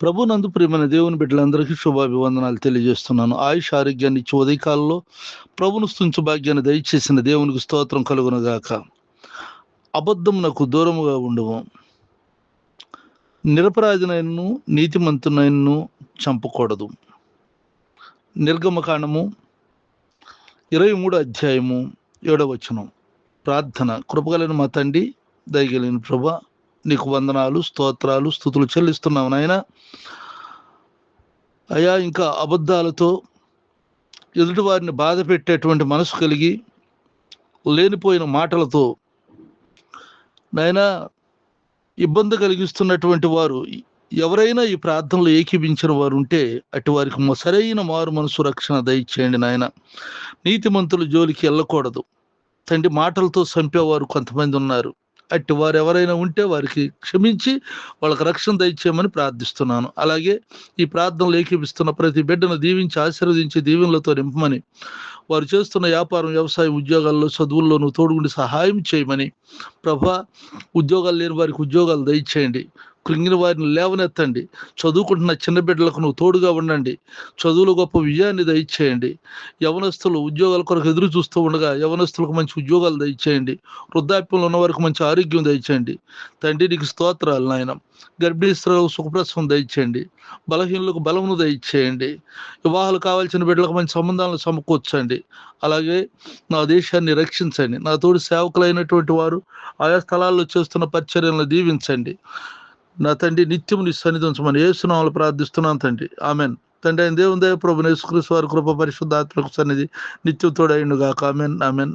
ప్రభునందు ప్రియమైన దేవుని బిడ్డలందరికీ శుభాభివందనాలు తెలియజేస్తున్నాను. ఆయుష్ ఆరోగ్యాన్ని ఇచ్చి ఉదయకాలంలో ప్రభును స్తుతించు భాగ్యాన్ని దయచేసిన దేవునికి స్తోత్రం కలుగునుగాక. అబద్ధమునకు దూరముగా ఉండము, నిరపరాధినైనను నీతిమంతునైనను చంపకూడదు. నిర్గమకాండము 23 అధ్యాయము 7వ వచనం. ప్రార్థన. కృపగలిగిన మా తండ్రి, దయగలిగిన ప్రభా, నీకు వందనాలు, స్తోత్రాలు, స్తుతులు చెల్లిస్తున్నావు నాయన. అయా, ఇంకా అబద్ధాలతో ఎదుటి వారిని బాధ పెట్టేటువంటి మనసు కలిగి లేనిపోయిన మాటలతో నాయన ఇబ్బంది కలిగిస్తున్నటువంటి వారు ఎవరైనా ఈ ప్రార్థనలో ఏకీభించిన వారు ఉంటే అటు వారికి సరైన మారు మనసు రక్షణ దయచేయండి నాయన. నీతిమంతుల జోలికి వెళ్ళకూడదు తండ్రి. మాటలతో చంపేవారు కొంతమంది ఉన్నారు. అట్టి వారు ఎవరైనా ఉంటే వారికి క్షమించి వాళ్ళకి రక్షణ దయచేయమని ప్రార్థిస్తున్నాను. అలాగే ఈ ప్రార్థనలు ఏకీపిస్తున్న ప్రతి బిడ్డను దీవించి ఆశీర్వదించి దీవెనలతో నింపమని, వారు చేస్తున్న వ్యాపారం, వ్యవసాయం, ఉద్యోగాల్లో, చదువుల్లో నువ్వు తోడుగుండి సహాయం చేయమని ప్రభా. ఉద్యోగాలు లేని వారికి ఉద్యోగాలు దయచేయండి. కృంగిన వారిని లేవనెత్తండి. చదువుకుంటున్న చిన్న బిడ్డలకు నువ్వు తోడుగా ఉండండి. చదువులు గొప్ప విజయాన్ని దయచేయండి. యవనస్తులు ఉద్యోగాల కొరకు ఎదురు చూస్తూ ఉండగా యవనస్తులకు మంచి ఉద్యోగాలు దయచేయండి. వృద్ధాప్యంలో ఉన్న వారికి మంచి ఆరోగ్యం దయచేయండి. తండ్రి నీకు స్తోత్రాలు నాయన. గర్భిణీ స్త్రీలకు సుఖప్రసవం దయచేయండి. బలహీనులకు బలమును దయచేయండి. వివాహాలు కావాల్సిన బిడ్డలకు మంచి సంబంధాలను సమకూర్చండి. అలాగే నా దేశాన్ని రక్షించండి. నా తోటి సేవకులైనటువంటి వారు ఆయా స్థలాల్లో చేస్తున్న పరిచర్యలను దీవించండి. నా తండ్రి, నిత్యం నీ సన్నిధించమని యేసునామములో ప్రార్థిస్తున్నాను తండ్రి. ఆమెన్. తండ్రి అయిన దేవుని దయ, ప్రభువైన యేసుక్రీస్తు వారి కృప, పరిశుద్ధాత్మకు సన్నిధి నిత్యం తోడైండుగాక. Amen, amen.